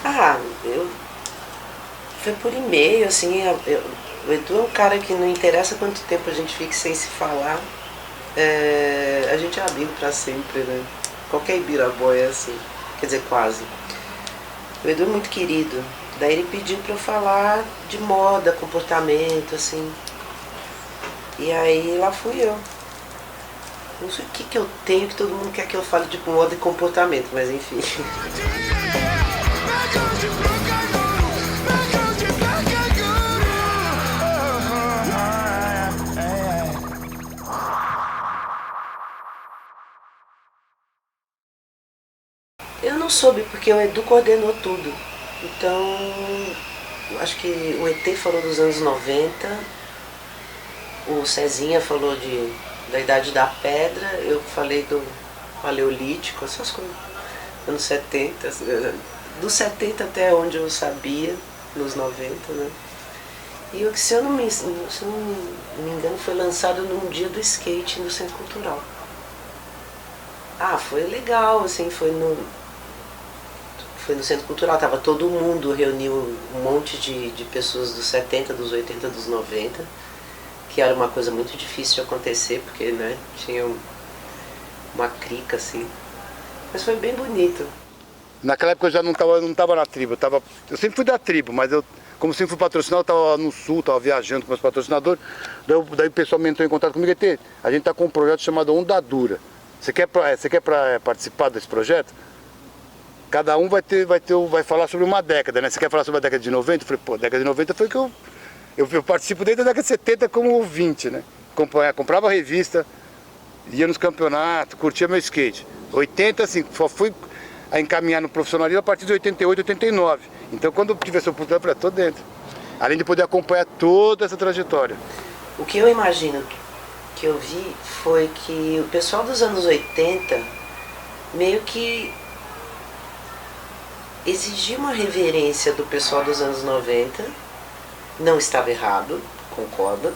Ah, foi por e-mail, assim, o Edu é um cara que não interessa quanto tempo a gente fique sem se falar, a gente é amigo pra sempre, né? Qualquer ibiraboy é assim, quer dizer, quase. O Edu é muito querido, daí ele pediu pra eu falar de moda, comportamento, assim, e aí lá fui eu. Não sei o que eu tenho que todo mundo quer que eu fale de moda e comportamento, mas enfim. Eu não soube porque o Edu coordenou tudo. Então, acho que o ET falou dos anos 90, o Cezinha falou da Idade da Pedra, eu falei do Paleolítico, essas coisas. Anos 70, dos 70 até onde eu sabia, nos 90, né? E o que, se eu não me engano, foi lançado num dia do skate no Centro Cultural. Ah, foi legal, assim, foi no Centro Cultural, tava todo mundo, reuniu um monte de pessoas dos 70, dos 80, dos 90, que era uma coisa muito difícil de acontecer, porque, né, tinha uma crica, assim. Mas foi bem bonito. Naquela época eu já não tava na tribo, eu sempre fui da tribo, mas como sempre fui patrocinado, eu estava no sul, estava viajando com meus patrocinadores, daí o pessoal me entrou em contato comigo e a gente está com um projeto chamado Onda Dura. Você quer participar desse projeto? Cada um vai falar sobre uma década, né? Você quer falar sobre a década de 90? Eu falei, pô, a década de 90 foi que eu participo desde a década de 70 como ouvinte, né? Comprava revista, ia nos campeonatos, curtia meu skate. 80, assim, só fui a encaminhar no profissionalismo a partir de 88, 89. Então quando eu tive essa oportunidade, eu falei, tô dentro. Além de poder acompanhar toda essa trajetória. O que eu imagino que eu vi foi que o pessoal dos anos 80 meio que exigia uma reverência do pessoal dos anos 90, não estava errado, concordo,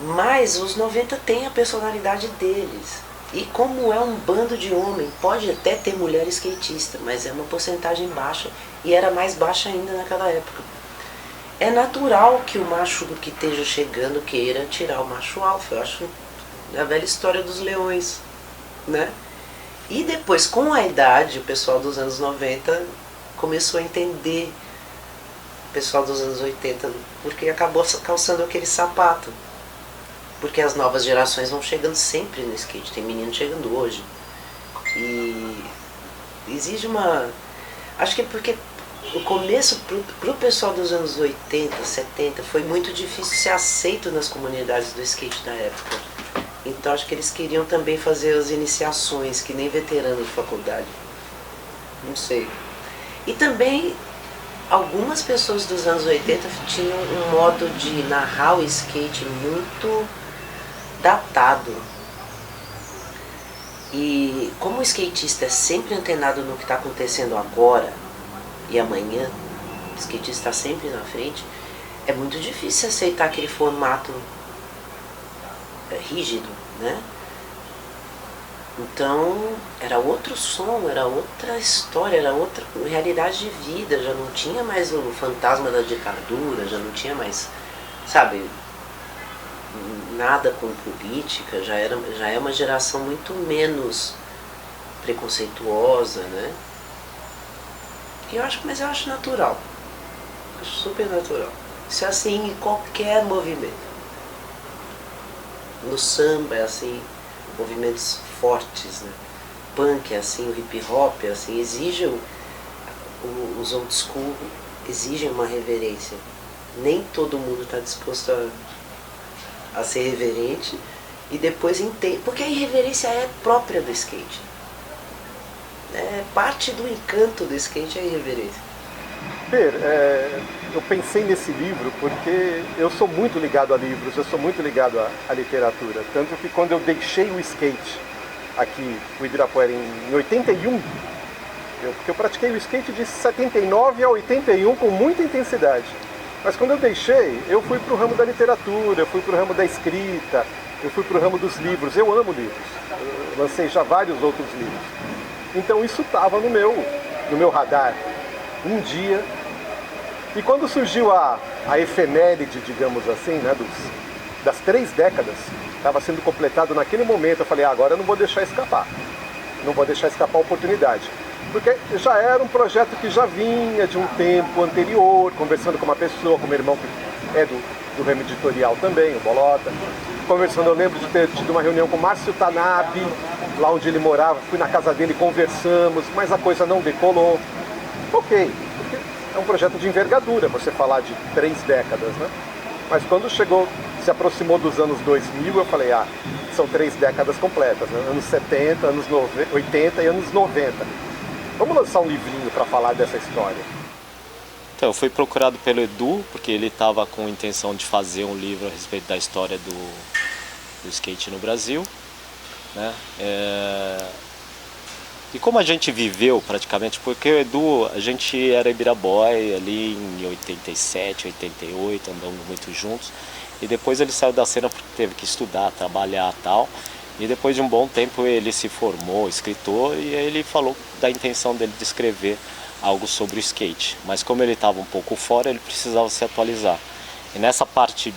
mas os 90 têm a personalidade deles. E como é um bando de homem, pode até ter mulher skatista, mas é uma porcentagem baixa e era mais baixa ainda naquela época. É natural que o macho que esteja chegando queira tirar o macho alfa, eu acho a velha história dos leões, né? E depois, com a idade, o pessoal dos anos 90 começou a entender o pessoal dos anos 80, porque acabou calçando aquele sapato. Porque as novas gerações vão chegando sempre no skate, tem menino chegando hoje. E exige uma... Acho que é porque o começo pro pessoal dos anos 80, 70, foi muito difícil ser aceito nas comunidades do skate da época. Então acho que eles queriam também fazer as iniciações, que nem veterano de faculdade. Não sei. E também algumas pessoas dos anos 80 tinham um modo de narrar o skate muito datado. E como o skatista é sempre antenado no que está acontecendo agora e amanhã, o skatista está sempre na frente, é muito difícil aceitar aquele formato rígido, né? Então era outro som, era outra história, era outra realidade de vida, já não tinha mais o fantasma da ditadura, já não tinha mais, sabe, nada com política, já é uma geração muito menos preconceituosa, né? Mas eu acho natural, acho super natural. Isso é assim em qualquer movimento. No samba é assim, movimentos fortes, né? Punk é assim, o hip hop é assim, os old school exigem uma reverência. Nem todo mundo está disposto a ser reverente e depois entende, porque a irreverência é própria do skate. É parte do encanto do skate, é a irreverência. Per, eu pensei nesse livro porque eu sou muito ligado a livros, eu sou muito ligado à literatura. Tanto que quando eu deixei o skate aqui no Ibirapuera em 81, porque eu pratiquei o skate de 79 a 81 com muita intensidade. Mas quando eu deixei, eu fui para o ramo da literatura, eu fui para o ramo da escrita, eu fui para o ramo dos livros. Eu amo livros, eu lancei já vários outros livros. Então isso estava no meu radar. um dia. E quando surgiu a efeméride, digamos assim, né, das 3 décadas, estava sendo completado naquele momento, eu falei, agora eu não vou deixar escapar. Não vou deixar escapar a oportunidade. Porque já era um projeto que já vinha de um tempo anterior, conversando com uma pessoa, com meu irmão que é do ramo editorial também, o Bolota. Conversando, eu lembro de ter tido uma reunião com o Márcio Tanabe, lá onde ele morava, fui na casa dele, conversamos, mas a coisa não decolou. Ok, porque é um projeto de envergadura, você falar de 3 décadas, né? Mas quando se aproximou dos anos 2000, eu falei, são 3 décadas completas, né? Anos 70, anos 80 e anos 90. Vamos lançar um livrinho para falar dessa história. Então, eu fui procurado pelo Edu, porque ele estava com a intenção de fazer um livro a respeito da história do skate no Brasil, né? E como a gente viveu praticamente, porque o Edu, a gente era Ibiraboy ali em 87, 88, andamos muito juntos, e depois ele saiu da cena porque teve que estudar, trabalhar e tal, e depois de um bom tempo ele se formou escritor, e aí ele falou da intenção dele de escrever algo sobre o skate, mas como ele estava um pouco fora, ele precisava se atualizar. E nessa parte,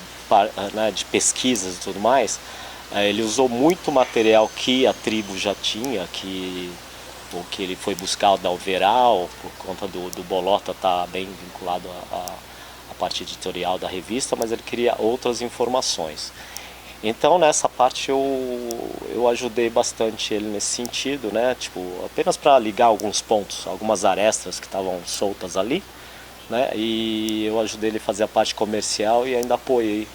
né, de pesquisas e tudo mais, ele usou muito material que a tribo já tinha, o que ele foi buscar da Overall, por conta do Bolota estar bem vinculado à parte editorial da revista, mas ele queria outras informações. Então nessa parte eu ajudei bastante ele nesse sentido, né? Tipo, apenas para ligar alguns pontos, algumas arestas que estavam soltas ali, né? E eu ajudei ele a fazer a parte comercial e ainda apoiei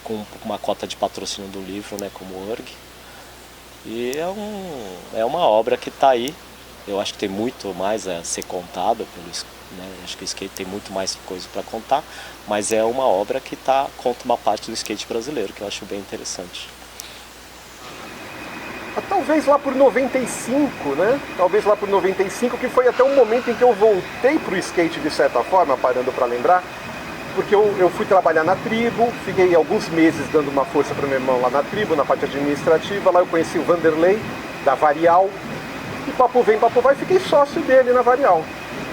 com uma cota de patrocínio do livro, né? Como URG. E é uma obra que está aí. Eu acho que tem muito mais a ser contado, né? Acho que o skate tem muito mais coisa para contar, mas é uma obra que conta uma parte do skate brasileiro, que eu acho bem interessante. Talvez lá por 95, né? Talvez lá por 95, que foi até um momento em que eu voltei pro skate de certa forma, parando para lembrar, porque eu fui trabalhar na tribo, fiquei alguns meses dando uma força para o meu irmão lá na tribo, na parte administrativa. Lá eu conheci o Vanderlei, da Varial, e papo vem, papo vai, fiquei sócio dele na Varial.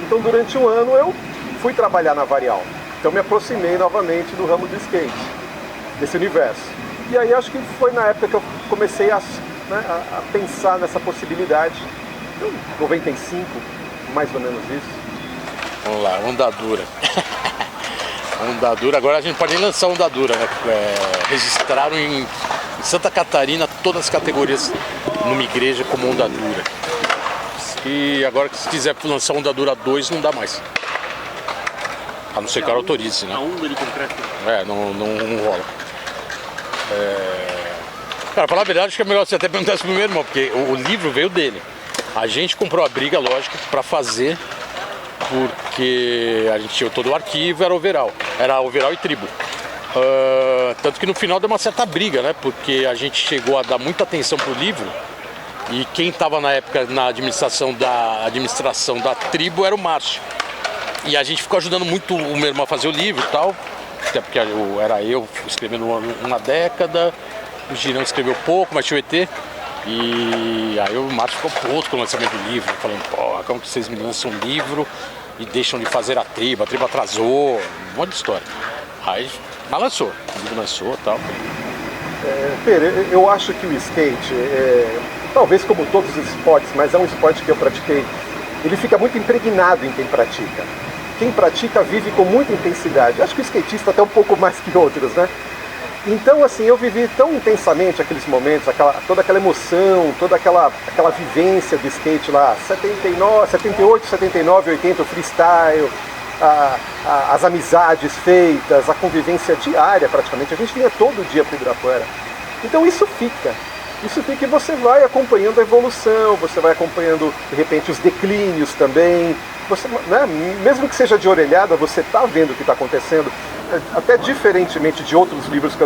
Então durante um ano eu fui trabalhar na Varial. Então me aproximei novamente do ramo do skate, desse universo. E aí acho que foi na época que eu comecei a pensar nessa possibilidade. Então, 95, mais ou menos isso. Vamos lá, Ondadura. Ondadura, agora a gente pode nem lançar Ondadura, né? Registraram em Santa Catarina todas as categorias numa igreja como Ondadura. E agora que se quiser lançar Ondadura 2 não dá mais. A não ser que ela autorize, né? A onda de concreto. Não rola. Cara, pra falar a verdade, acho que é melhor você até perguntar isso pro meu irmão, porque o livro veio dele. A gente comprou a briga, lógico, pra fazer, porque a gente tinha todo o arquivo, era overall e tribo. Tanto que no final deu uma certa briga, né? Porque a gente chegou a dar muita atenção pro livro, e quem estava na época na administração da tribo era o Márcio. E a gente ficou ajudando muito o meu irmão a fazer o livro e tal, até porque era eu escrevendo uma década, o Girão escreveu pouco, mas tinha o ET. E aí o Márcio ficou puto com o lançamento do livro, falando, pô, como que vocês me lançam um livro e deixam de fazer a tribo atrasou, um monte de história. Aí, mas lançou, o livro lançou e tal. Pera, eu acho que o skate, talvez como todos os esportes, mas é um esporte que eu pratiquei, ele fica muito impregnado em quem pratica. Quem pratica vive com muita intensidade. Acho que o skatista até um pouco mais que outros, né? Então, assim, eu vivi tão intensamente aqueles momentos, toda aquela emoção, toda aquela vivência do skate lá, 78, 79, 80, o freestyle, as amizades feitas, a convivência diária praticamente. A gente vinha todo dia para o Ibirapuera. Então isso fica e você vai acompanhando a evolução, você vai acompanhando, de repente, os declínios também. Você, né, mesmo que seja de orelhada, você está vendo o que está acontecendo. Até diferentemente de outros livros que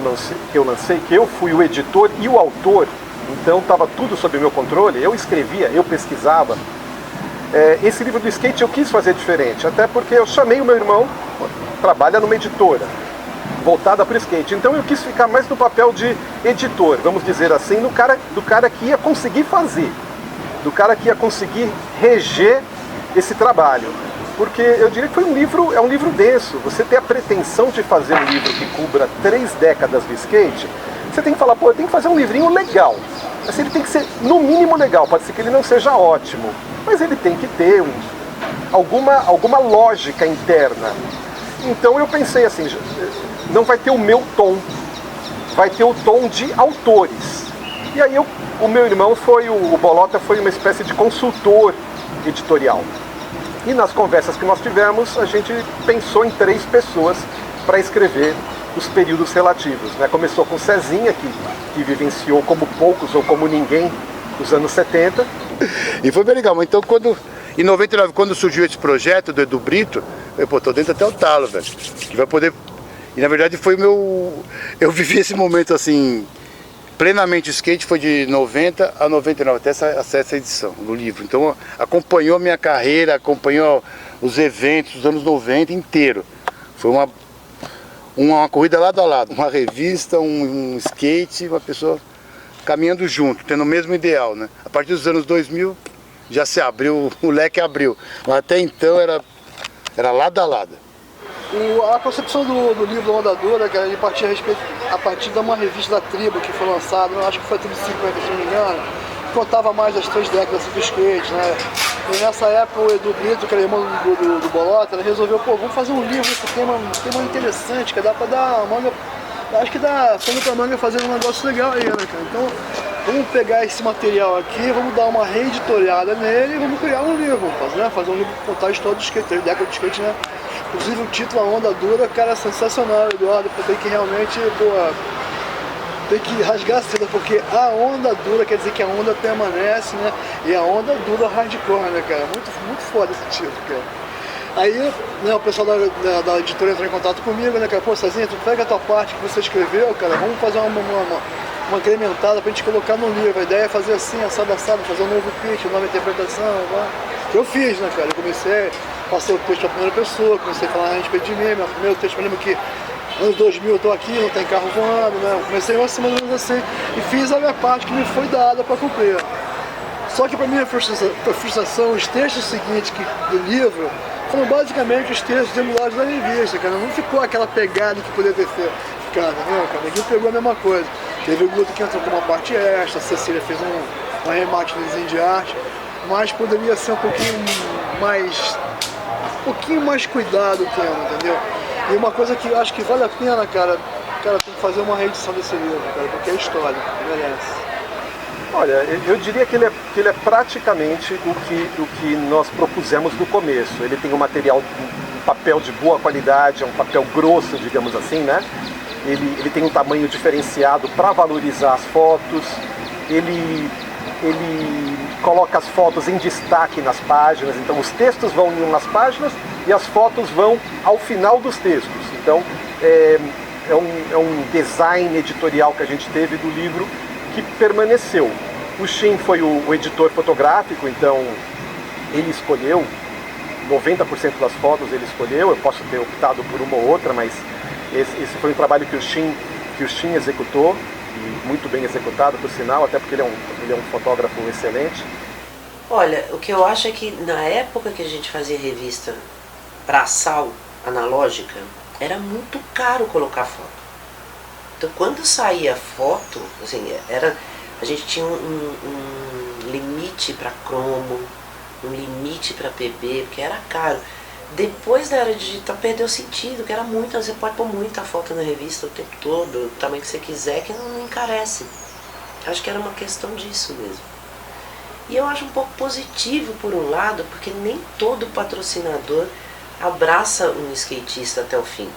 eu lancei, que eu fui o editor e o autor, então estava tudo sob meu controle, eu escrevia, eu pesquisava. Esse livro do skate eu quis fazer diferente, até porque eu chamei o meu irmão, trabalha numa editora, voltada para o skate, então eu quis ficar mais no papel de editor, vamos dizer assim, do cara que ia conseguir fazer, do cara que ia conseguir reger esse trabalho. Porque eu diria que é um livro denso. Você ter a pretensão de fazer um livro que cubra 3 décadas do skate, você tem que falar, pô, eu tenho que fazer um livrinho legal. Assim, ele tem que ser, no mínimo, legal. Pode ser que ele não seja ótimo, mas ele tem que ter alguma lógica interna. Então eu pensei assim, não vai ter o meu tom, vai ter o tom de autores. E aí o meu irmão o Bolota foi uma espécie de consultor editorial. E nas conversas que nós tivemos, a gente pensou em 3 pessoas para escrever os períodos relativos, né? Começou com Cezinha, que vivenciou como poucos ou como ninguém os anos 70. E foi bem legal. Então, em 99, quando surgiu esse projeto do Edu Brito, eu tô dentro até o talo, velho. Que vai poder... E na verdade foi o meu... Eu vivi esse momento assim... Plenamente skate foi de 90 a 99, até essa edição do livro. Então acompanhou a minha carreira, acompanhou os eventos dos anos 90 inteiro. Foi uma corrida lado a lado, uma revista, um skate, uma pessoa caminhando junto, tendo o mesmo ideal, né? A partir dos anos 2000 já se abriu, o leque abriu. Mas até então era lado a lado. A concepção do livro Onda Dura, que ele partia a partir de uma revista da Tribo que foi lançada, eu acho que foi a Tribo 50, se não me engano, que contava mais das 3 décadas do skate, né? E nessa época o Edu Brito, que era irmão do Bolota, ele resolveu, pô, vamos fazer um livro, esse tema interessante, que dá pra dar a manga, acho que dá pano pra manga fazer um negócio legal aí, né, cara? Então, vamos pegar esse material aqui, vamos dar uma reeditoriada nele e vamos criar um livro, fazer um livro que contar a história do skate, 3 décadas do skate, né? Inclusive o título A Onda Dura, cara, é sensacional, Eduardo, tem que realmente, pô, tem que rasgar a seda, porque a onda dura quer dizer que a onda permanece, né? E a onda dura hardcore, né, cara? Muito, muito foda esse título, cara. Aí, né, o pessoal da editora entrou em contato comigo, né, cara, pô, Cezinha, tu pega a tua parte que você escreveu, cara, vamos fazer uma incrementada pra gente colocar no livro. A ideia é fazer assim, assado, fazer um novo pitch, nova interpretação, né? Que eu fiz, né, cara? Eu passei o texto pra primeira pessoa, comecei a falar a respeito de mim, meu primeiro texto, eu lembro que anos 2000 eu tô aqui, não tem carro voando, né? Eu comecei mais ou menos assim e fiz a minha parte que me foi dada para cumprir. Só que para minha frustração, os textos seguintes do livro foram basicamente os textos emulados da revista, cara. Não ficou aquela pegada que poderia ter ficado, né, cara? Ninguém pegou a mesma coisa. Teve o Guto que entrou com uma parte extra, a Cecília fez um arremate no desenho de arte, mas poderia ser um pouquinho mais cuidado o tema, entendeu? E uma coisa que eu acho que vale a pena, cara, tem que fazer uma reedição desse livro, cara, porque é história, merece. Olha, eu diria que ele é praticamente o que nós propusemos no começo. Ele tem um material, um papel de boa qualidade, é um papel grosso, digamos assim, né? Ele tem um tamanho diferenciado para valorizar as fotos, ele coloca as fotos em destaque nas páginas, então os textos vão nas páginas e as fotos vão ao final dos textos. Então é um design editorial que a gente teve do livro que permaneceu. O Shin foi o editor fotográfico, então ele escolheu 90% das fotos, ele escolheu. Eu posso ter optado por uma ou outra, mas esse foi um trabalho que o Shin executou, e muito bem executado, por sinal, até porque ele é um fotógrafo excelente. Olha, o que eu acho é que na época que a gente fazia revista braçal analógica, era muito caro colocar foto. Então quando saía foto, assim, a gente tinha um limite para cromo, um limite para PB, porque era caro. Depois da era digital perdeu sentido, que era muito, você pode pôr muita foto na revista o tempo todo, o tamanho que você quiser, que não encarece. Acho que era uma questão disso mesmo. E eu acho um pouco positivo por um lado, porque nem todo patrocinador abraça um skatista até o fim.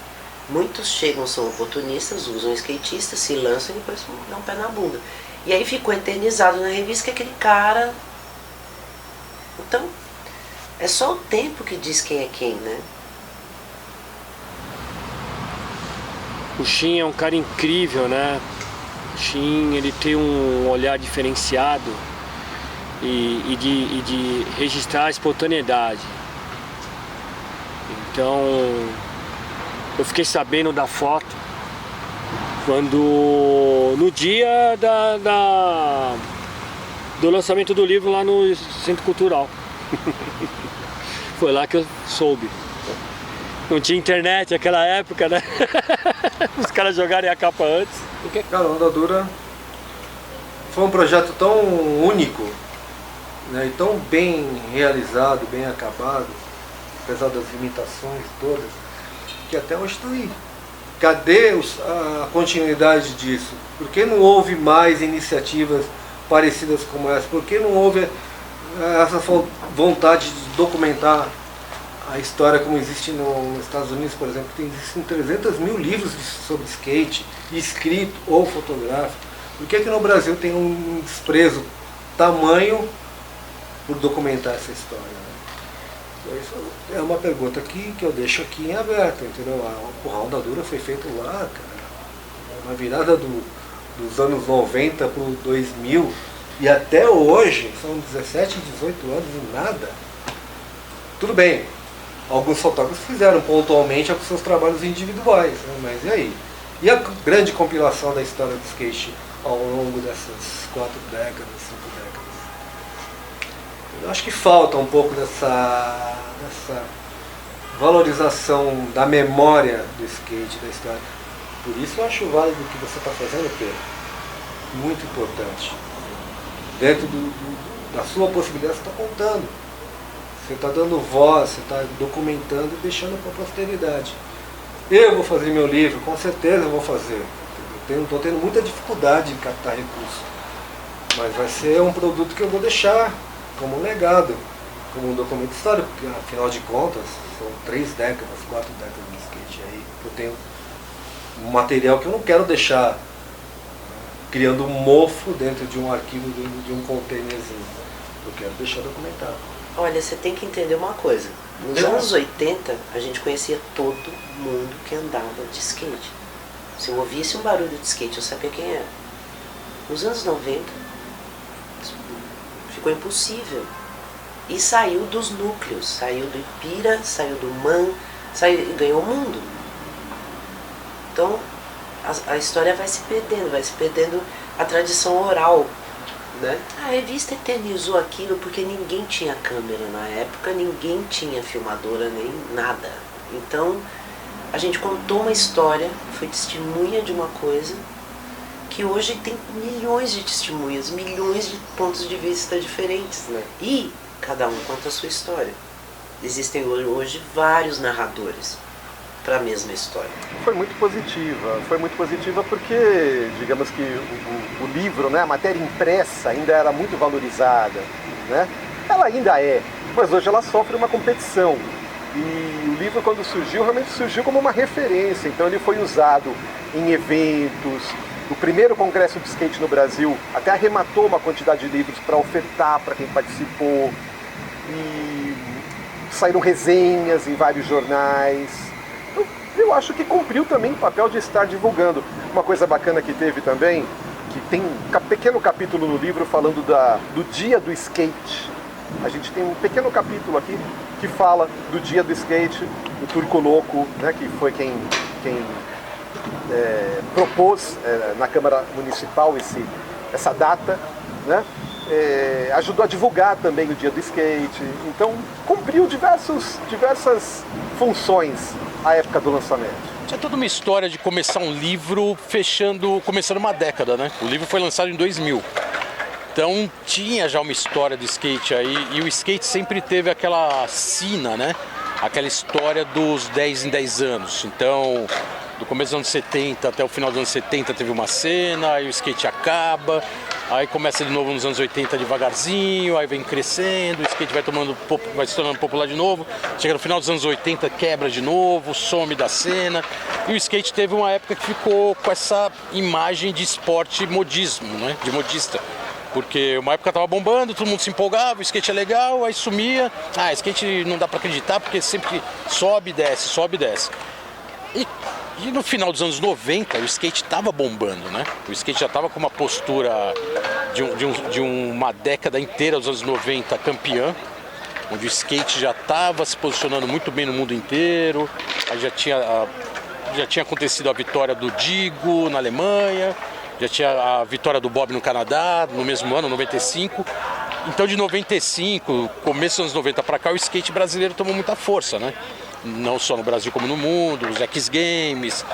Muitos chegam, são oportunistas, usam skatista, se lançam e depois dão um pé na bunda. E aí ficou eternizado na revista que aquele cara... Então, é só o tempo que diz quem é quem, né? O Shin é um cara incrível, né? O Shin, ele tem um olhar diferenciado e de registrar a espontaneidade. Então, eu fiquei sabendo da foto no dia do lançamento do livro lá no Centro Cultural. Foi lá que eu soube. Não tinha internet naquela época, né? Os caras jogarem a capa antes. Cara, a Onda Dura foi um projeto tão único, né, e tão bem realizado, bem acabado, apesar das limitações todas, que até hoje está aí. Cadê a continuidade disso? Por que não houve mais iniciativas parecidas como essa? Por que não houve essa vontade de documentar a história como existe nos Estados Unidos, por exemplo? Existem 300 mil livros sobre skate, escrito ou fotográfico. Por que no Brasil tem um desprezo tamanho por documentar essa história? Né? Isso é uma pergunta que eu deixo aqui em aberto, entendeu? A Onda Dura foi feita lá, cara, na virada dos anos 90 para o 2000, e até hoje, são 17, 18 anos e nada. Tudo bem, alguns fotógrafos fizeram pontualmente com seus trabalhos individuais, né? Mas e aí? E a grande compilação da história do skate ao longo dessas 4 décadas, 5 décadas? Eu acho que falta um pouco dessa valorização da memória do skate, da história. Por isso eu acho válido o que você está fazendo, Pedro. Muito importante. Dentro da sua possibilidade, você está contando. Você está dando voz, você está documentando e deixando para a posteridade. Eu vou fazer meu livro, com certeza eu vou fazer. Estou tendo muita dificuldade em captar recursos. Mas vai ser um produto que eu vou deixar como um legado, como um documento histórico, porque afinal de contas são 3 décadas, 4 décadas de skate aí. Eu tenho um material que eu não quero deixar criando um mofo dentro de um arquivo, de um containerzinho. Eu quero deixar documentado. Olha, você tem que entender uma coisa. Nos anos 80, a gente conhecia todo mundo que andava de skate. Se eu ouvisse um barulho de skate, eu sabia quem era. Nos anos 90, ficou impossível. E saiu dos núcleos. Saiu do Ipira, saiu do MAN, e ganhou o mundo. Então, a história vai se perdendo a tradição oral. Né? A revista eternizou aquilo porque ninguém tinha câmera na época, ninguém tinha filmadora nem nada. Então a gente contou uma história, foi testemunha de uma coisa que hoje tem milhões de testemunhas, milhões de pontos de vista diferentes, né? E cada um conta a sua história. Existem hoje vários narradores para a mesma história. Foi muito positiva porque, digamos que o livro, né, a matéria impressa ainda era muito valorizada, né? Ela ainda é, mas hoje ela sofre uma competição. E o livro, quando surgiu, realmente surgiu como uma referência, então ele foi usado em eventos. O primeiro congresso de skate no Brasil até arrematou uma quantidade de livros para ofertar para quem participou, e saíram resenhas em vários jornais. Eu acho que cumpriu também o papel de estar divulgando. Uma coisa bacana que teve também, que tem um pequeno capítulo no livro falando do dia do skate. A gente tem um pequeno capítulo aqui que fala do dia do skate, do Turco Louco, né, que foi quem propôs na Câmara Municipal essa data, né? Ajudou a divulgar também o dia do skate. Então cumpriu diversas funções à época do lançamento. Tinha toda uma história de começar um livro começando uma década, né? O livro foi lançado em 2000. Então tinha já uma história do skate aí, e o skate sempre teve aquela sina, né? Aquela história dos 10 em 10 anos. Então, do começo dos anos 70 até o final dos anos 70 teve uma cena, aí o skate acaba, aí começa de novo nos anos 80 devagarzinho, aí vem crescendo, o skate vai se tornando popular de novo, chega no final dos anos 80, quebra de novo, some da cena, e o skate teve uma época que ficou com essa imagem de esporte modismo, né? De modista. Porque uma época tava bombando, todo mundo se empolgava, o skate é legal, aí sumia, skate não dá pra acreditar porque sempre sobe e desce, sobe e desce. E no final dos anos 90 o skate estava bombando, né? O skate já estava com uma postura de uma década inteira dos anos 90 campeã, onde o skate já estava se posicionando muito bem no mundo inteiro. Aí já tinha acontecido a vitória do Digo na Alemanha, já tinha a vitória do Bob no Canadá no mesmo ano, 95. Então de 95, começo dos anos 90 para cá, o skate brasileiro tomou muita força, né? Não só no Brasil como no mundo, os X Games.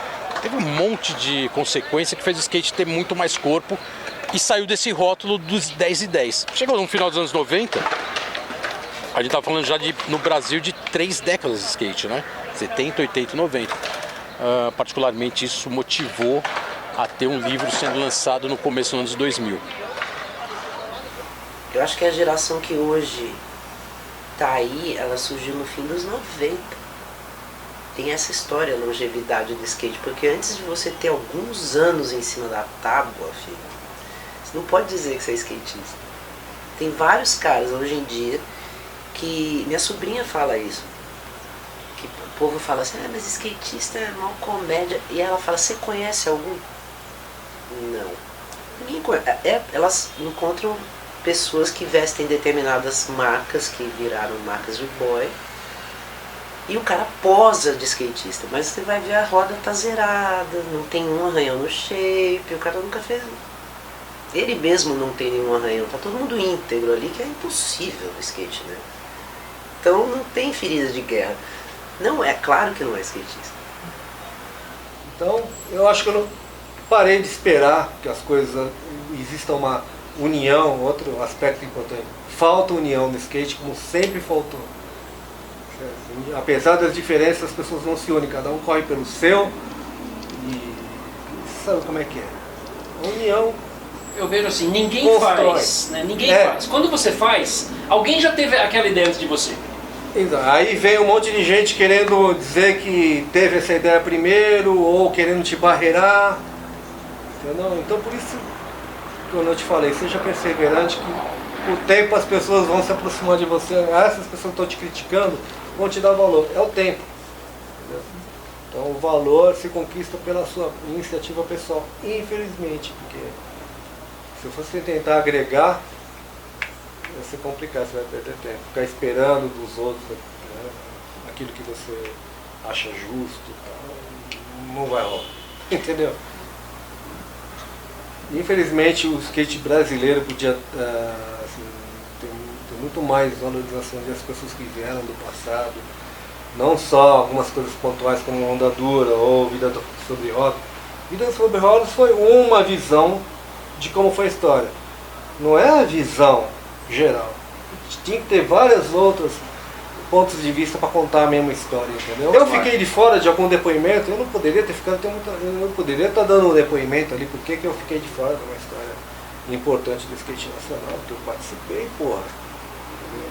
Teve um monte de consequência que fez o skate ter muito mais corpo e saiu desse rótulo dos 10 e 10. Chegou no final dos anos 90, a gente estava falando já no Brasil de 3 décadas de skate, né? 70, 80 e 90. Particularmente isso motivou a ter um livro sendo lançado no começo dos anos 2000. Eu acho que a geração que hoje tá aí, ela surgiu no fim dos 90. Tem essa história, a longevidade do skate, porque antes de você ter alguns anos em cima da tábua, filho, você não pode dizer que você é skatista. Tem vários caras hoje em dia que... Minha sobrinha fala isso. Que o povo fala assim, mas skatista é mal comédia. E ela fala, você conhece algum? Não. Ninguém conhece. Elas encontram pessoas que vestem determinadas marcas, que viraram marcas de boy. E o cara posa de skatista, mas você vai ver a roda tá zerada, não tem um arranhão no shape, o cara nunca fez. Ele mesmo não tem nenhum arranhão, tá todo mundo íntegro ali, que é impossível no skate, né? Então não tem ferida de guerra. Não é, claro que não é skatista. Então eu acho que eu não parei de esperar que as coisas exista uma união, outro aspecto importante. Falta união no skate, como sempre faltou. Apesar das diferenças, as pessoas não se unem, cada um corre pelo seu e sabe como é que é. A união. Eu vejo assim, ninguém constrói. faz, né? Ninguém faz. Quando você faz, alguém já teve aquela ideia antes de você. Então, aí vem um monte de gente querendo dizer que teve essa ideia primeiro ou querendo te barreirar. Entendeu? Então por isso, quando eu te falei, seja perseverante, que com o tempo as pessoas vão se aproximar de você. Essas pessoas que estão te criticando vão te dar valor. É o tempo. Entendeu? Então o valor se conquista pela sua iniciativa pessoal. Infelizmente, porque se você tentar agregar, vai ser complicado, você vai perder tempo. Ficar esperando dos outros, né, aquilo que você acha justo, não vai rolar. Entendeu? Infelizmente o skate brasileiro podia assim, ter muito mais valorização das pessoas que vieram do passado. Não só algumas coisas pontuais como Onda Dura ou Vida sobre Rodas. Vida sobre Rodas foi uma visão de como foi a história. Não é a visão geral. Tinha que ter várias outras pontos de vista para contar a mesma história, entendeu? Eu fiquei de fora de algum depoimento, eu não poderia ter ficado, eu não poderia estar dando um depoimento ali, porque que eu fiquei de fora de uma história importante do skate nacional, que eu participei, porra.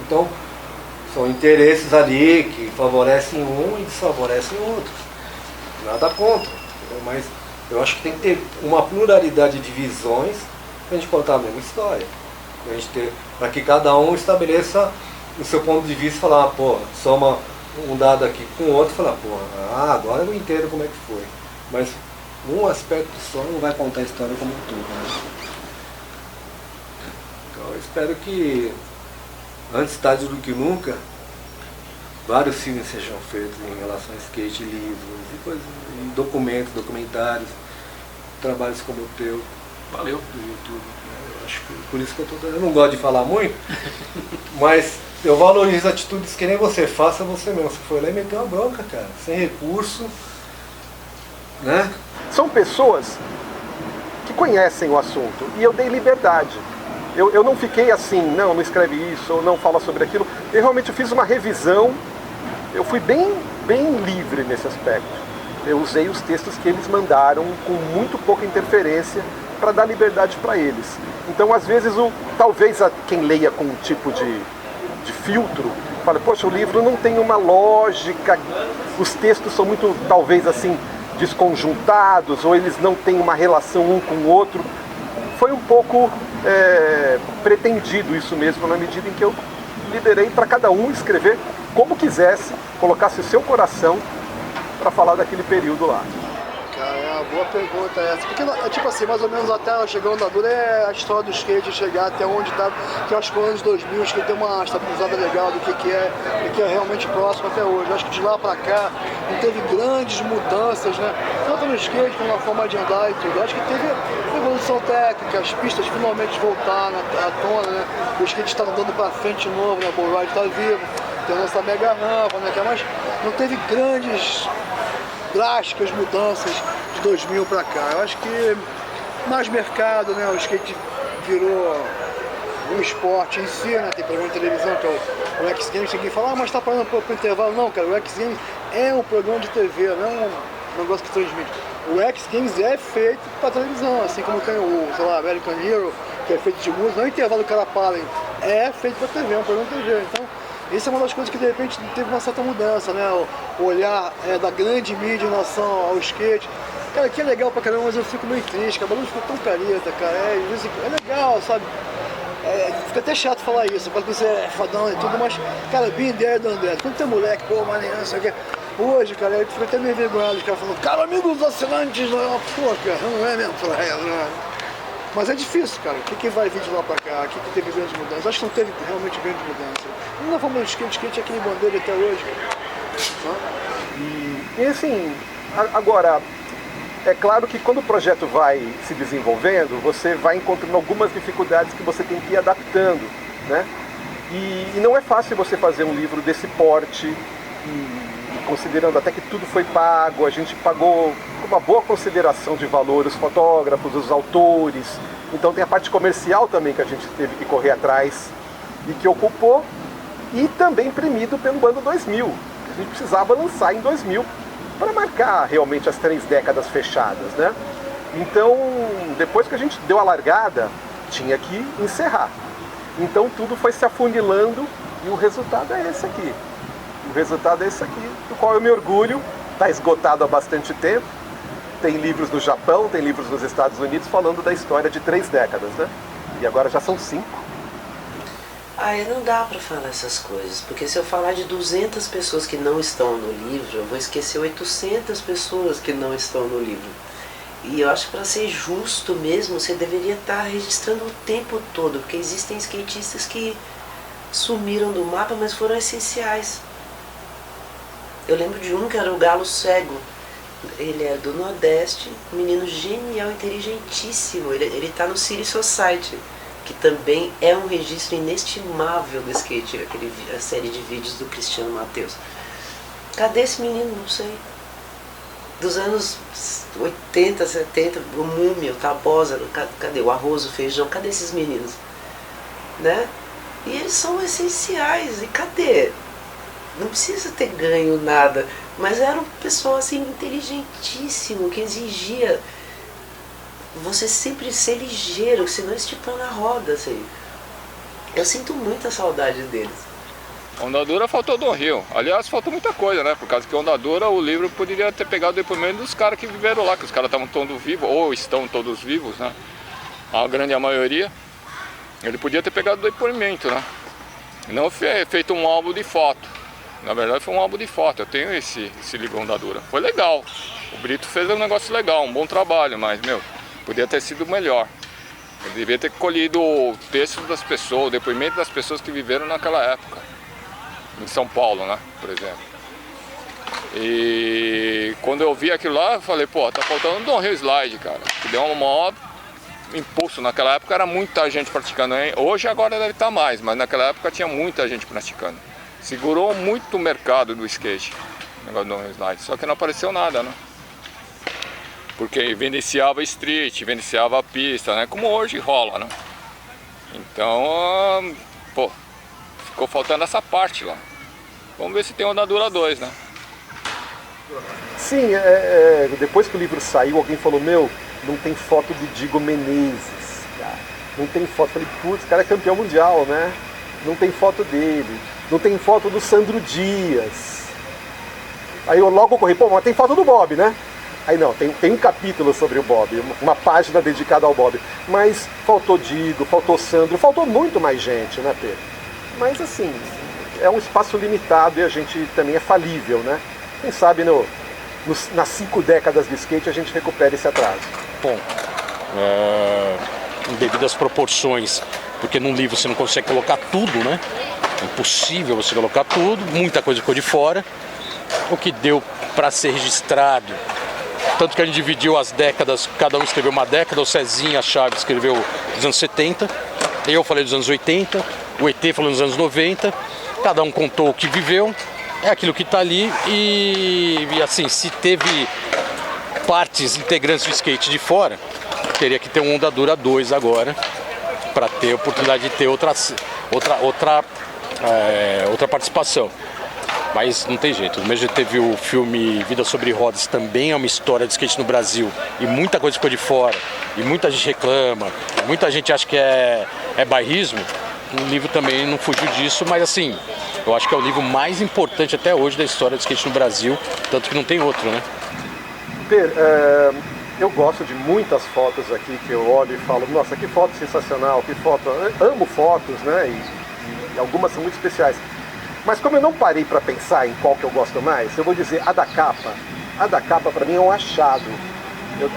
Então, são interesses ali que favorecem um e desfavorecem outros. Nada contra, entendeu? Mas eu acho que tem que ter uma pluralidade de visões para a gente contar a mesma história. Para que cada um estabeleça o seu ponto de vista e falar, porra, soma um dado aqui com o outro e falar, porra, agora eu entendo como é que foi. Mas um aspecto só não vai contar a história como um todo, né? Então eu espero que, antes tarde do que nunca, vários filmes sejam feitos em relação a skate, livros e coisas, e documentos, documentários, trabalhos como o teu. Valeu. Do YouTube. Eu acho que por isso que eu não gosto de falar muito, mas eu valorizo atitudes que nem você faça você mesmo. Você foi lá e meteu uma bronca, cara, sem recurso, né? São pessoas que conhecem o assunto e eu dei liberdade. Eu não fiquei assim, não escreve isso, ou não fala sobre aquilo. Eu realmente fiz uma revisão, eu fui bem livre nesse aspecto. Eu usei os textos que eles mandaram com muito pouca interferência para dar liberdade para eles. Então, às vezes, talvez quem leia com um tipo de filtro, fala, poxa, o livro não tem uma lógica, os textos são muito, talvez assim, desconjuntados, ou eles não têm uma relação um com o outro. Foi um pouco pretendido isso mesmo, na medida em que eu liberei para cada um escrever como quisesse, colocasse o seu coração para falar daquele período lá. Cara, boa pergunta essa. Porque é tipo assim, mais ou menos até chegar a Ondadura é a história do skate chegar até onde tá, que eu acho que nos anos 2000 o skate tem uma estabilizada legal do que é realmente próximo até hoje. Eu acho que de lá pra cá não teve grandes mudanças, né? Tanto no skate como na forma de andar e tudo. Eu acho que teve evolução técnica, as pistas finalmente voltaram à tona, né? O skate está andando pra frente de novo, né? O Bull Ride tá vivo, tem a nossa mega rampa, né? Mas não teve grandes drásticas mudanças de 2000 para cá. Eu acho que mais mercado, né? O skate virou um esporte em si, né? Tem programa de televisão que é o X Games, ninguém fala, mas tá parando pro intervalo. Não, cara, o X Games é um programa de TV, não é um negócio que transmite. O X Games é feito para televisão, assim como tem o, sei lá, American Hero, que é feito de música, não é intervalo que o cara para, é feito para TV, é um programa de TV. Então, isso é uma das coisas que de repente teve uma certa mudança, né? O olhar da grande mídia em relação ao skate. Cara, que é legal pra caramba, mas eu fico meio triste, cara. O bagulho ficou tão careta, cara. É legal, sabe? Fica até chato falar isso, porque você é fodão e tudo, mas, cara, bem there, done that. Quando tem moleque, pô, maneiro, não sei o quê. Hoje, cara, eu fico até meio envergonhado, os caras falando, cara, amigo dos assinantes, pô, cara, não é mesmo, né? Mas é difícil, cara. O que vai vir de lá pra cá? O que teve grandes mudanças? Acho que não teve realmente grandes mudanças. Não vamos no skate é aquele bandeira até hoje, cara. E assim, agora, é claro que quando o projeto vai se desenvolvendo, você vai encontrando algumas dificuldades que você tem que ir adaptando, né? E não é fácil você fazer um livro desse porte, e considerando até que tudo foi pago, a gente pagou com uma boa consideração de valor os fotógrafos, os autores, então tem a parte comercial também que a gente teve que correr atrás e que ocupou, e também imprimido pelo ano 2000, a gente precisava lançar em 2000 para marcar realmente as 3 décadas fechadas, né? Então, depois que a gente deu a largada, tinha que encerrar. Então tudo foi se afunilando e o resultado é esse aqui. O resultado é esse aqui, do qual eu me orgulho, está esgotado há bastante tempo. Tem livros no Japão, tem livros nos Estados Unidos falando da história de 3 décadas, né? E agora já são 5. Aí não dá pra falar essas coisas, porque se eu falar de 200 pessoas que não estão no livro, eu vou esquecer 800 pessoas que não estão no livro. E eu acho que para ser justo mesmo, você deveria estar registrando o tempo todo, porque existem skatistas que sumiram do mapa, mas foram essenciais. Eu lembro de um que era o Galo Cego. Ele é do Nordeste, um menino genial, inteligentíssimo. Ele tá no City Society, que também é um registro inestimável do skate, a série de vídeos do Cristiano Matheus. Cadê esse menino? Não sei. Dos anos 80, 70, o Múmia, o Tabosa, cadê? O Arroz, o Feijão, cadê esses meninos? Né? E eles são essenciais, e cadê? Não precisa ter ganho nada, mas era um pessoal assim inteligentíssimo, que exigia você sempre ser ligeiro, senão eles te põem na roda, assim. Eu sinto muita saudade deles. Ondadura faltou do Rio. Aliás, faltou muita coisa, né? Por causa que Ondadura, o livro poderia ter pegado o depoimento dos caras que viveram lá, que os caras estavam todos vivos, ou estão todos vivos, né? A grande maioria. Ele podia ter pegado o depoimento, né? Não feito um álbum de foto. Na verdade foi um álbum de foto, eu tenho esse livro Ondadura. Foi legal, o Brito fez um negócio legal, um bom trabalho, mas, podia ter sido melhor. Ele devia ter colhido o texto das pessoas, o depoimento das pessoas que viveram naquela época. Em São Paulo, né, por exemplo. E quando eu vi aquilo lá, eu falei, pô, tá faltando um Downhill Slide, cara. Que deu um maior impulso. Naquela época era muita gente praticando, hein? Hoje agora deve estar mais, mas naquela época tinha muita gente praticando. Segurou muito o mercado do skate, o negócio do Downhill Slide, só que não apareceu nada, né? Porque evidenciava street, evidenciava a pista, né? Como hoje rola, né? Então, pô, ficou faltando essa parte lá. Vamos ver se tem Ondadura 2, né? Sim, depois que o livro saiu, alguém falou, não tem foto do Diego Menezes, cara. Não tem foto. Falei, putz, o cara é campeão mundial, né? Não tem foto dele. Não tem foto do Sandro Dias. Aí eu logo corri, pô, mas tem foto do Bob, né? Aí não, tem um capítulo sobre o Bob, uma página dedicada ao Bob. Mas faltou Digo, faltou Sandro, faltou muito mais gente, né, Pedro? Mas assim, é um espaço limitado e a gente também é falível, né? Quem sabe nas 5 décadas de skate a gente recupere esse atraso? Bom, devido às proporções, porque num livro você não consegue colocar tudo, né? É impossível você colocar tudo, muita coisa ficou de fora. O que deu para ser registrado, tanto que a gente dividiu as décadas, cada um escreveu uma década, o Cezinha Chaves escreveu dos anos 70, eu falei dos anos 80, o ET falou dos anos 90, cada um contou o que viveu, é aquilo que está ali e assim, se teve partes integrantes do skate de fora, teria que ter um Onda Dura 2 agora, para ter a oportunidade de ter outra participação. Mas não tem jeito, mesmo que teve o filme Vida sobre Rodas, também é uma história de skate no Brasil e muita coisa ficou de fora e muita gente reclama, muita gente acha que é bairrismo. O livro também não fugiu disso, mas assim, eu acho que é o livro mais importante até hoje da história do skate no Brasil, tanto que não tem outro, né? Per, eu gosto de muitas fotos aqui que eu olho e falo, nossa, que foto sensacional, que foto, amo fotos, né? E algumas são muito especiais. Mas como eu não parei para pensar em qual que eu gosto mais, eu vou dizer a da capa. A da capa para mim é um achado.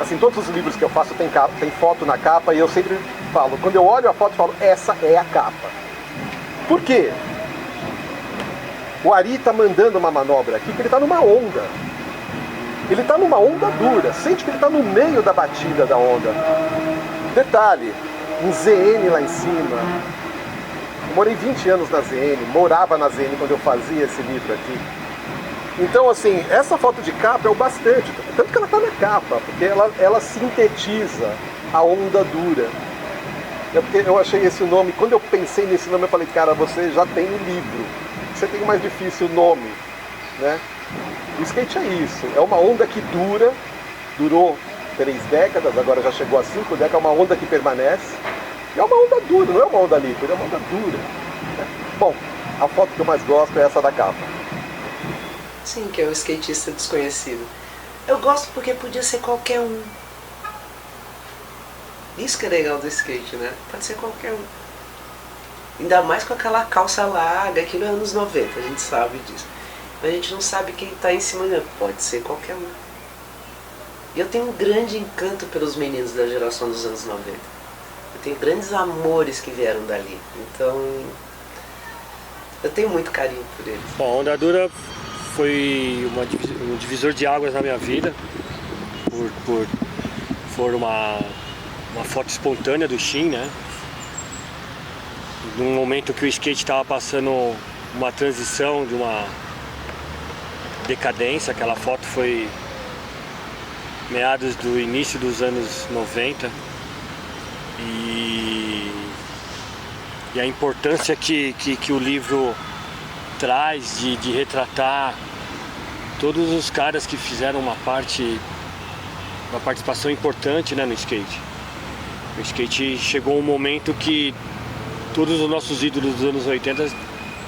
Assim, todos os livros que eu faço tem foto na capa e eu sempre falo, quando eu olho a foto eu falo, essa é a capa. Por quê? O Ari tá mandando uma manobra aqui que ele tá numa onda. Ele tá numa onda dura, sente que ele tá no meio da batida da onda. Detalhe, um ZN lá em cima. Eu morei 20 anos na ZN, morava na ZN quando eu fazia esse livro aqui. Então, assim, essa foto de capa é o bastante, tanto que ela está na capa, porque ela sintetiza a onda dura. É porque eu achei esse nome, quando eu pensei nesse nome, eu falei, cara, você já tem o livro, você tem o mais difícil nome, né? O skate é isso, é uma onda que durou 3 décadas, agora já chegou a 5 décadas, é uma onda que permanece. É uma onda dura, não é uma onda líquida, é uma onda dura. Bom, a foto que eu mais gosto é essa da capa. Sim, que é o skatista desconhecido. Eu gosto porque podia ser qualquer um. Isso que é legal do skate, né? Pode ser qualquer um. Ainda mais com aquela calça larga, aquilo é anos 90, a gente sabe disso. Mas a gente não sabe quem está em cima, né? Pode ser qualquer um. E eu tenho um grande encanto pelos meninos da geração dos anos 90. Eu tenho grandes amores que vieram dali, então eu tenho muito carinho por eles. Bom, a Onda Dura foi um divisor de águas na minha vida, por uma foto espontânea do Shin, né? Num momento que o skate estava passando uma transição de uma decadência, aquela foto foi meados do início dos anos 90. E a importância que o livro traz de retratar todos os caras que fizeram uma participação importante, né, no skate. O skate chegou um momento que todos os nossos ídolos dos anos 80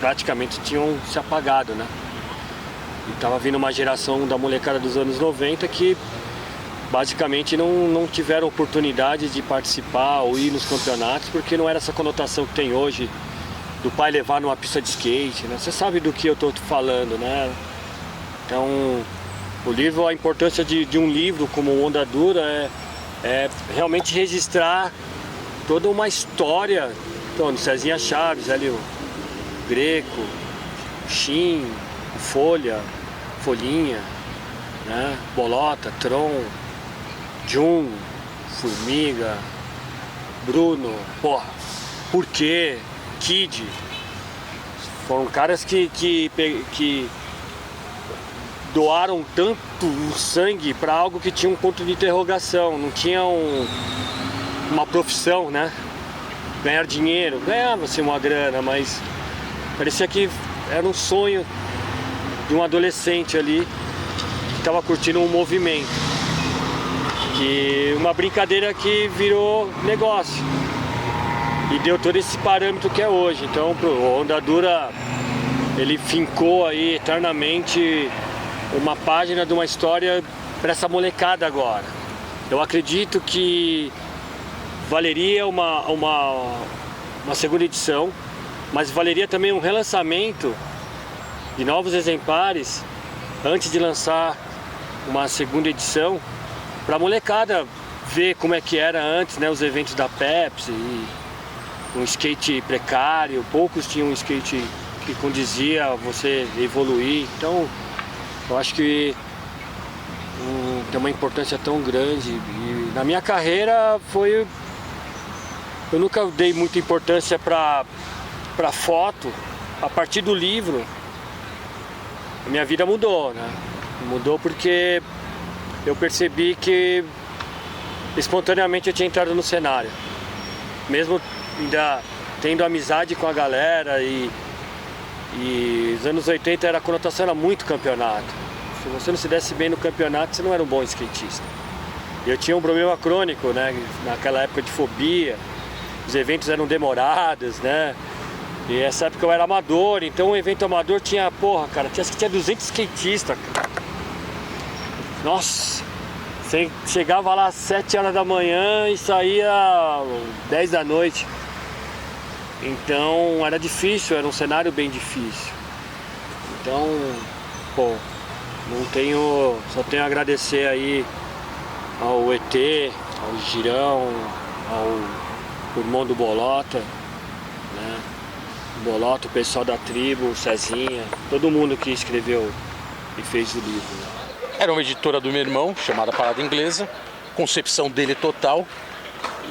praticamente tinham se apagado, né? E tava vindo uma geração da molecada dos anos 90 que basicamente não tiveram oportunidade de participar ou ir nos campeonatos, porque não era essa conotação que tem hoje do pai levar numa pista de skate, né? Você sabe do que eu estou falando, né? Então, o livro, a importância de um livro como Onda Dura é realmente registrar toda uma história. Então, do Cezinha Chaves, ali o Greco, o Shin, o Folhinha, né? Bolota, Tron, Jun, Formiga, Bruno, porra, Porquê, Kid. Foram caras que doaram tanto sangue para algo que tinha um ponto de interrogação, não tinha uma profissão, né? Ganhar dinheiro, ganhava-se uma grana, mas parecia que era um sonho de um adolescente ali que estava curtindo um movimento. Que uma brincadeira que virou negócio e deu todo esse parâmetro que é hoje. Então o Onda Dura, ele fincou aí eternamente uma página de uma história para essa molecada agora. Eu acredito que valeria uma segunda edição, mas valeria também um relançamento de novos exemplares antes de lançar uma segunda edição para a molecada ver como é que era antes, né, os eventos da Pepsi, e um skate precário, poucos tinham um skate que condizia a você evoluir. Então eu acho que tem uma importância tão grande. E na minha carreira eu nunca dei muita importância para foto. A partir do livro a minha vida mudou, né? Mudou porque eu percebi que espontaneamente eu tinha entrado no cenário. Mesmo ainda tendo amizade com a galera e os anos 80 a conotação era muito campeonato. Se você não se desse bem no campeonato, você não era um bom skatista. Eu tinha um problema crônico, né? Naquela época de fobia, os eventos eram demorados, né? E essa época eu era amador, então o evento amador tinha, tinha 200 skatistas, cara. Nossa! Você chegava lá às 7 horas da manhã e saía às 10 da noite. Então era difícil, era um cenário bem difícil. Então, só tenho a agradecer aí ao ET, ao Girão, ao irmão do Bolota, né? O Bolota, o pessoal da tribo, o Cezinha, todo mundo que escreveu e fez o livro, né? Era uma editora do meu irmão, chamada Parada Inglesa, concepção dele total.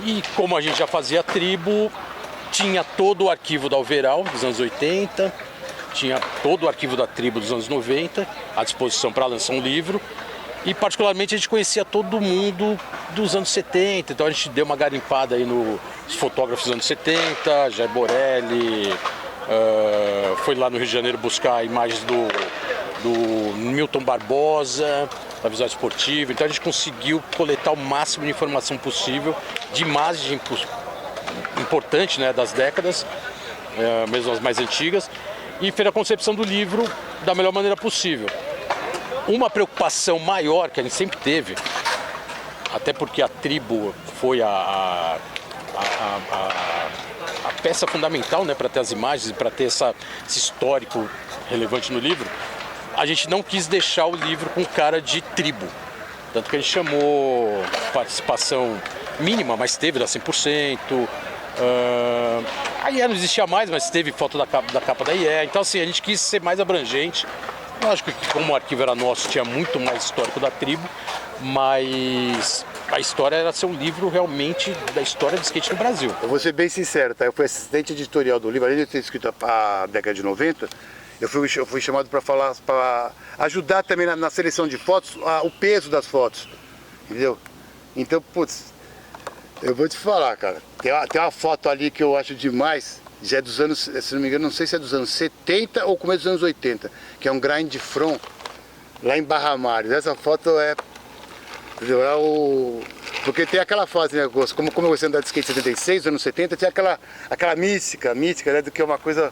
E como a gente já fazia tribo, tinha todo o arquivo da Overall dos anos 80, tinha todo o arquivo da tribo dos anos 90 à disposição para lançar um livro. E particularmente a gente conhecia todo mundo dos anos 70, então a gente deu uma garimpada aí nos fotógrafos dos anos 70, Jair Borelli, foi lá no Rio de Janeiro buscar imagens do Milton Barbosa, da Visual Esportiva. Então a gente conseguiu coletar o máximo de informação possível, de imagem importante, né, das décadas, mesmo as mais antigas, e fez a concepção do livro da melhor maneira possível. Uma preocupação maior que a gente sempre teve, até porque a tribo foi a peça fundamental, né, para ter as imagens e para ter esse histórico relevante no livro, a gente não quis deixar o livro com cara de tribo. Tanto que a gente chamou participação mínima, mas teve da 100%. A IE não existia mais, mas teve foto da capa da IE. Então assim, a gente quis ser mais abrangente. Lógico que como o arquivo era nosso, tinha muito mais histórico da tribo, mas a história era ser um livro realmente da história do skate no Brasil. Eu vou ser bem sincero, tá? Eu fui assistente editorial do livro, além de ter escrito a década de 90, eu fui chamado para ajudar também na seleção de fotos, o peso das fotos, entendeu? Então, putz, eu vou te falar, cara, tem uma foto ali que eu acho demais, já é dos anos, se não me engano, não sei se é dos anos 70 ou começo dos anos 80, que é um grind de front lá em Barra Mares. Essa foto entendeu? Porque tem aquela fase, né, como eu comecei a andar de skate em 76, anos 70, tinha aquela mística, né, do que é uma coisa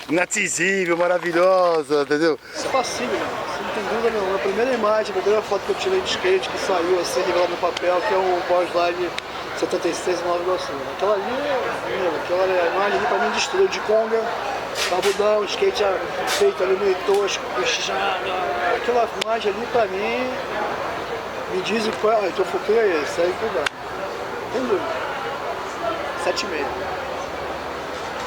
inatingível, maravilhosa, entendeu? Isso é fácil, né? Você não tem dúvida nenhuma. A primeira imagem, a primeira foto que eu tirei de skate que saiu assim, revelado no papel, que é um Power Slide 76 em Nova Iguaçu. Aquela imagem ali pra mim destruiu de conga, barbudão, skate feito ali meio tosco, aquela imagem ali pra mim me diz o qual, então eu foquei aí, segue cuidado. Tem dúvida. 7,5.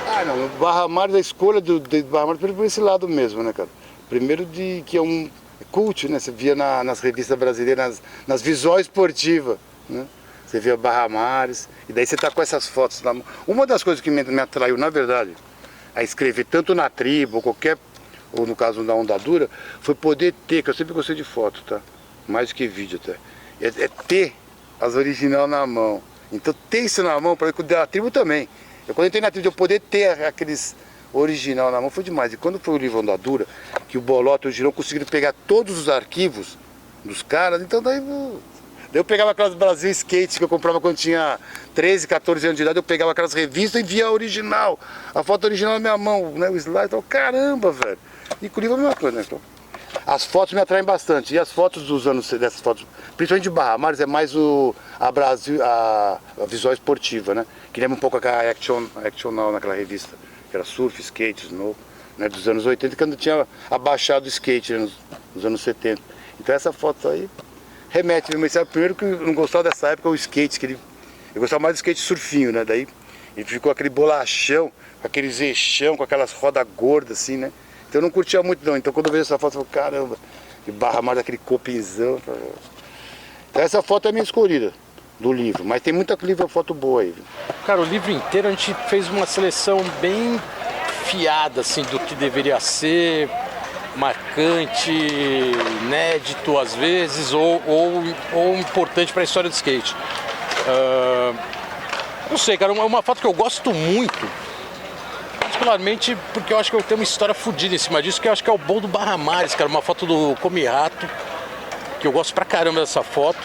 Ah não, Barra Mares, a escolha de Barra Mares por esse lado mesmo, né, cara? Primeiro que é um cult, né? Você via nas revistas brasileiras, nas Visual Esportiva, né? Você via Barra Mares, e daí você tá com essas fotos na mão. Uma das coisas que me atraiu, na verdade, a escrever tanto na tribo, ou no caso da Onda Dura, foi poder ter, que eu sempre gostei de foto, tá? Mais do que vídeo até. É ter as original na mão. Então ter isso na mão, para a tribo também. Quando eu entrei na tribo, eu poder ter aqueles original na mão, foi demais. E quando foi o livro Onda Dura, que o Bolota e o Girão conseguiram pegar todos os arquivos dos caras, então daí eu pegava aquelas Brasil Skate que eu comprava quando tinha 13, 14 anos de idade, eu pegava aquelas revistas e via a original, a foto original na minha mão, né, o slide, então, caramba, velho. E com o livro é a mesma coisa, né? Então, as fotos me atraem bastante, e as fotos dos anos, dessas fotos, principalmente de Barra Mares, é mais a Visual Esportiva, né? Que lembra um pouco a Action Now naquela revista, que era surf, skate, snow, né? Dos anos 80, quando tinha abaixado o skate, né, nos anos 70. Então essa foto aí remete, mas primeiro que eu não gostava dessa época, o skate, eu gostava mais do skate surfinho, né? Daí ele ficou aquele bolachão, com aqueles eixão, com aquelas rodas gordas assim, né? Então eu não curtia muito não. Então quando eu vejo essa foto, eu falei, caramba, que Barra Mar daquele copinzão. Então essa foto é a minha escolhida do livro, mas tem muita foto boa aí. Cara, o livro inteiro a gente fez uma seleção bem fiada, assim, do que deveria ser, marcante, inédito às vezes, ou importante para a história do skate. Não sei, cara, é uma foto que eu gosto muito, particularmente porque eu acho que eu tenho uma história fodida em cima disso, que eu acho que é o Bowl do Barra Mares, cara, uma foto do Come Rato, que eu gosto pra caramba dessa foto.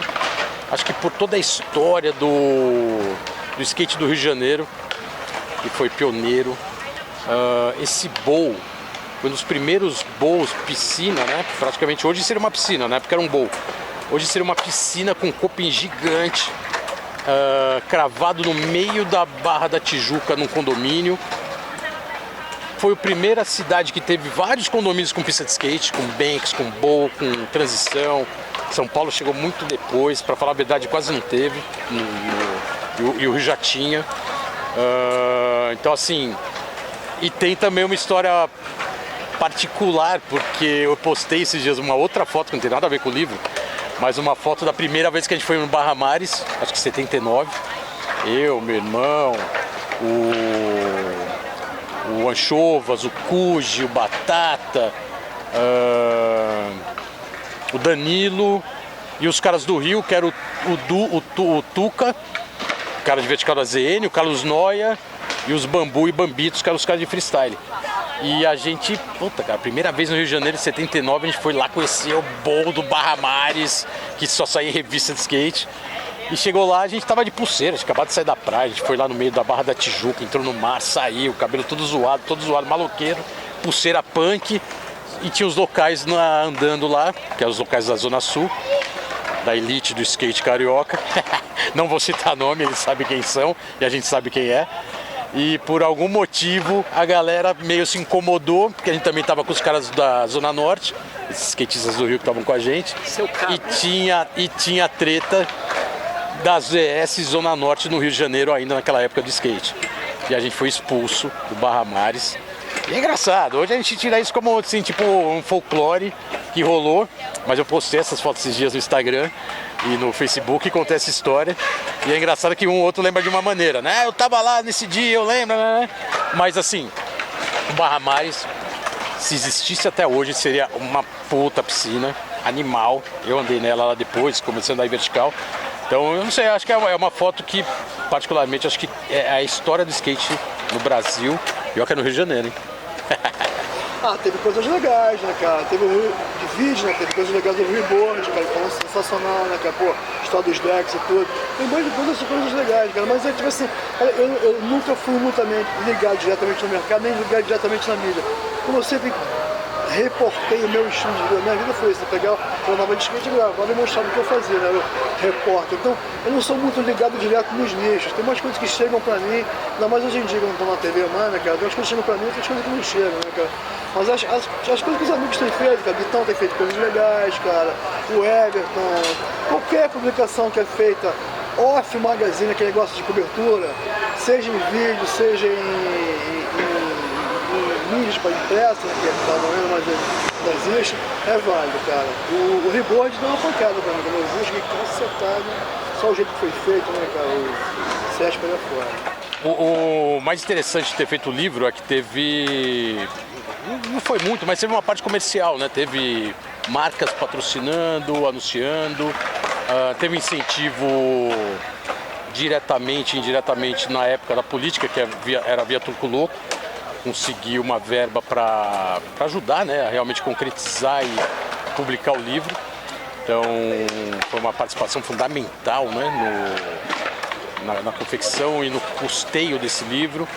Acho que por toda a história do skate do Rio de Janeiro, que foi pioneiro, esse bowl foi um dos primeiros bowls piscina, né? Praticamente hoje seria uma piscina, na época era um bowl. Hoje seria uma piscina com coping gigante, cravado no meio da Barra da Tijuca, num condomínio. Foi a primeira cidade que teve vários condomínios com pista de skate, com banks, com bowl, com transição. São Paulo chegou muito depois, para falar a verdade quase não teve, e o Rio já tinha. Então assim, e tem também uma história particular, porque eu postei esses dias uma outra foto que não tem nada a ver com o livro, mas uma foto da primeira vez que a gente foi no Barra Mares, acho que 79, eu, meu irmão, o Anchovas, o Cuji, o Batata, o Danilo e os caras do Rio, que era o Tuca, o cara de vertical da ZN, o Carlos Noia e os Bambu e Bambitos, que eram os caras de freestyle. E a gente, puta cara, primeira vez no Rio de Janeiro, em 79, a gente foi lá conhecer o bowl do Barra Mares, que só saía em revista de skate. E chegou lá, a gente tava de pulseira, a gente acabou de sair da praia, a gente foi lá no meio da Barra da Tijuca, entrou no mar, saiu, cabelo todo zoado, maloqueiro, pulseira punk. E tinha os locais andando lá, que eram os locais da Zona Sul, da elite do skate carioca. Não vou citar nome, eles sabem quem são e a gente sabe quem é. E por algum motivo a galera meio se incomodou, porque a gente também estava com os caras da Zona Norte, esses skatistas do Rio que estavam com a gente. E tinha treta das ZS Zona Norte no Rio de Janeiro ainda naquela época do skate. E a gente foi expulso do Barra Mares. E é engraçado, hoje a gente tira isso como assim, tipo um folclore que rolou, mas eu postei essas fotos esses dias no Instagram e no Facebook e contei essa história. E é engraçado que um ou outro lembra de uma maneira, né? Eu tava lá nesse dia, eu lembro, né? Mas assim, o Barra Mares, se existisse até hoje, seria uma puta piscina, animal. Eu andei nela lá depois, comecei a andar em vertical. Então, eu não sei, acho que é uma foto que, particularmente, acho que é a história do skate no Brasil, pior que é no Rio de Janeiro, hein? Teve coisas legais, né, cara? Teve o Rio de vídeo, né? Teve coisas legais do Reboard, cara, que foi sensacional, né, cara? Pô, história dos decks e tudo. Tem muitas coisas legais, cara. Mas é tipo assim, eu nunca fui muito ligado diretamente no mercado, nem ligado diretamente na mídia. Como eu sempre reportei o meu estilo de vida, minha vida foi isso, pegar o nova de skate e gravar e mostrar o que eu fazia, né? Eu repórter. Então, eu não sou muito ligado direto nos nichos. Tem umas coisas que chegam pra mim, ainda mais hoje em dia, quando eu tô na TV, né, cara? Tem umas coisas que chegam pra mim, outras coisas que não chegam, né, cara? Mas as coisas que os amigos têm feito, cara, Vitão tem feito coisas legais, cara, o Everton, qualquer publicação que é feita off magazine, aquele negócio de cobertura, seja em vídeo, seja em mídias para impressa, que está morrendo, mas existe, é válido, cara. O Reboard deu uma pancada pra mim, quando eu vi, cheguei cacetado, só o jeito que foi feito, né, cara, o Sérgio para fora. O mais interessante de ter feito o livro é que teve, não foi muito, mas teve uma parte comercial, né, teve marcas patrocinando, anunciando, teve incentivo diretamente e indiretamente na época da política, que era via Turco Louco. Conseguir uma verba para ajudar, né, a realmente concretizar e publicar o livro. Então foi uma participação fundamental, né, na confecção e no custeio desse livro.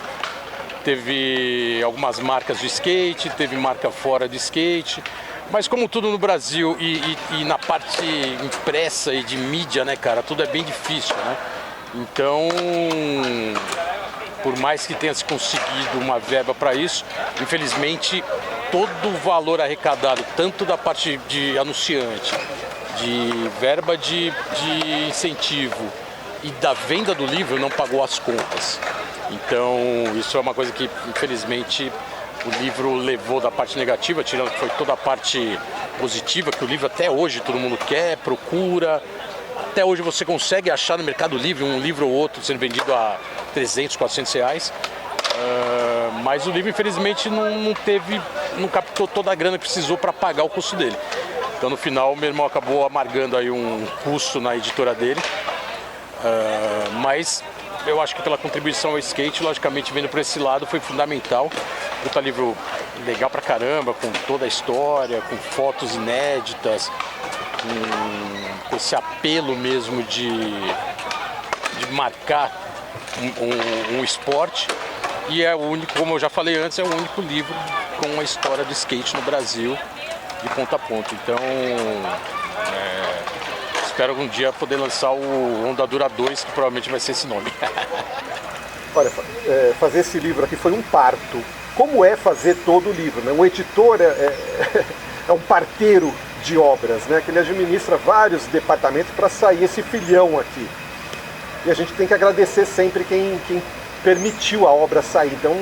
Teve algumas marcas de skate, teve marca fora de skate, mas como tudo no Brasil e na parte impressa e de mídia, né, cara, tudo é bem difícil, né? Então, por mais que tenha se conseguido uma verba para isso, infelizmente todo o valor arrecadado, tanto da parte de anunciante, de verba de incentivo e da venda do livro, não pagou as contas. Então, isso é uma coisa que, infelizmente, o livro levou da parte negativa, tirando que foi toda a parte positiva, que o livro até hoje todo mundo quer, procura. Até hoje você consegue achar no Mercado Livre um livro ou outro sendo vendido a 300, 400 reais. Mas o livro, infelizmente, não captou toda a grana que precisou para pagar o custo dele. Então, no final, meu irmão acabou amargando aí um custo na editora dele. Mas eu acho que pela contribuição ao skate, logicamente, vendo por esse lado, foi fundamental. Puta livro legal pra caramba, com toda a história, com fotos inéditas, com esse apelo mesmo de marcar um esporte. E é o único, como eu já falei antes, é o único livro com a história do skate no Brasil, de ponta a ponta. Então, espero algum dia poder lançar o Onda Dura 2, que provavelmente vai ser esse nome. Olha, fazer esse livro aqui foi um parto. Como é fazer todo o livro, né? Um editor é um parteiro de obras, né? Que ele administra vários departamentos para sair esse filhão aqui. E a gente tem que agradecer sempre quem permitiu a obra sair. Então,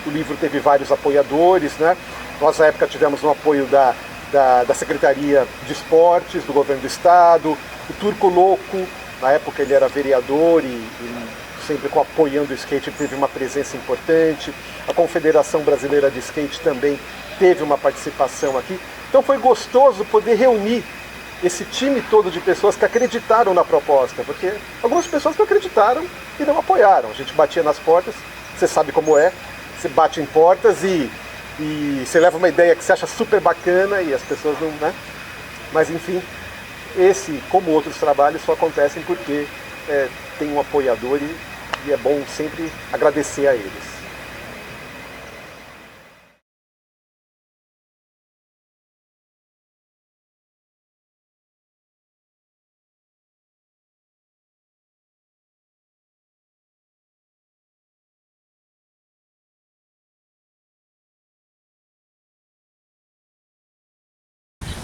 o livro teve vários apoiadores, né? Nós, na época, tivemos um apoio da Secretaria de Esportes, do Governo do Estado, o Turco Louco, na época ele era vereador e sempre apoiando o skate, teve uma presença importante. A Confederação Brasileira de Skate também teve uma participação aqui. Então foi gostoso poder reunir esse time todo de pessoas que acreditaram na proposta, porque algumas pessoas não acreditaram e não apoiaram. A gente batia nas portas, você sabe como é, você bate em portas e você leva uma ideia que você acha super bacana e as pessoas não, né? Mas enfim, esse, como outros trabalhos, só acontecem porque tem um apoiador e é bom sempre agradecer a eles.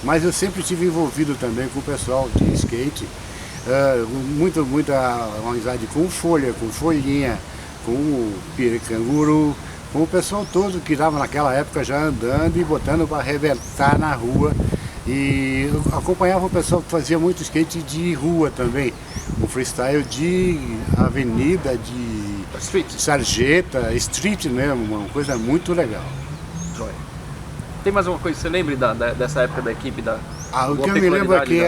Mas eu sempre estive envolvido também com o pessoal de skate, muita amizade com o Folha, com o Folhinha, com o Piricanguru, com o pessoal todo que estava naquela época já andando e botando para arrebentar na rua. E eu acompanhava o pessoal que fazia muito skate de rua também, o freestyle de avenida, de sarjeta, street mesmo, uma coisa muito legal. Tem mais uma coisa que você lembre dessa época da equipe? O que eu me lembro é que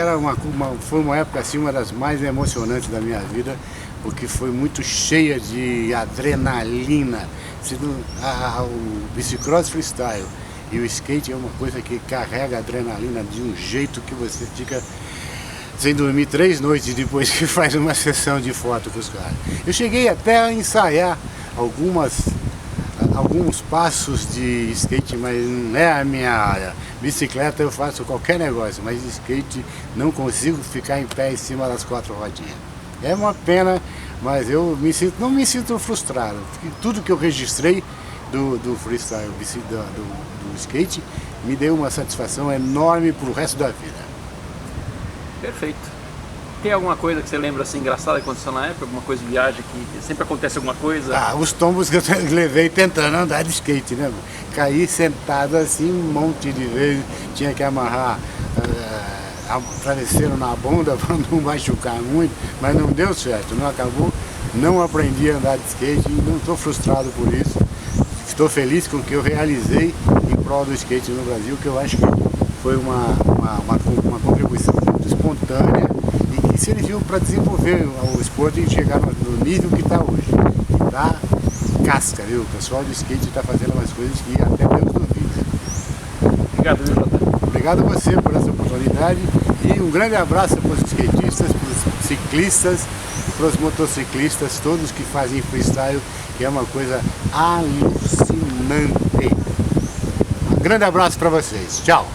foi uma época assim, uma das mais emocionantes da minha vida, porque foi muito cheia de adrenalina. O bicicross freestyle e o skate é uma coisa que carrega adrenalina de um jeito que você fica sem dormir 3 noites depois que faz uma sessão de foto com os caras. Eu cheguei até a ensaiar alguns passos de skate, mas não é a minha área. Bicicleta eu faço qualquer negócio, mas de skate não consigo ficar em pé em cima das 4 rodinhas. É uma pena, mas eu não me sinto frustrado. Tudo que eu registrei do freestyle, do skate, me deu uma satisfação enorme pro resto da vida. Perfeito. Tem alguma coisa que você lembra assim engraçada que aconteceu na época? Alguma coisa de viagem que sempre acontece alguma coisa? Os tombos que eu levei tentando andar de skate, né? Caí sentado assim um monte de vezes, tinha que amarrar travesseiro na bunda para não machucar muito, mas não deu certo, não acabou, não aprendi a andar de skate e não estou frustrado por isso. Estou feliz com o que eu realizei em prol do skate no Brasil, que eu acho que foi uma contribuição muito espontânea e que serviu para desenvolver o esporte e chegar no nível que está hoje. Que está casca, viu? O pessoal do skate está fazendo umas coisas que até Deus duvida. Obrigado, viu, Jota? Obrigado a você por essa oportunidade e um grande abraço para os skatistas, para os ciclistas, para os motociclistas, todos que fazem freestyle, que é uma coisa alucinante. Um grande abraço para vocês. Tchau!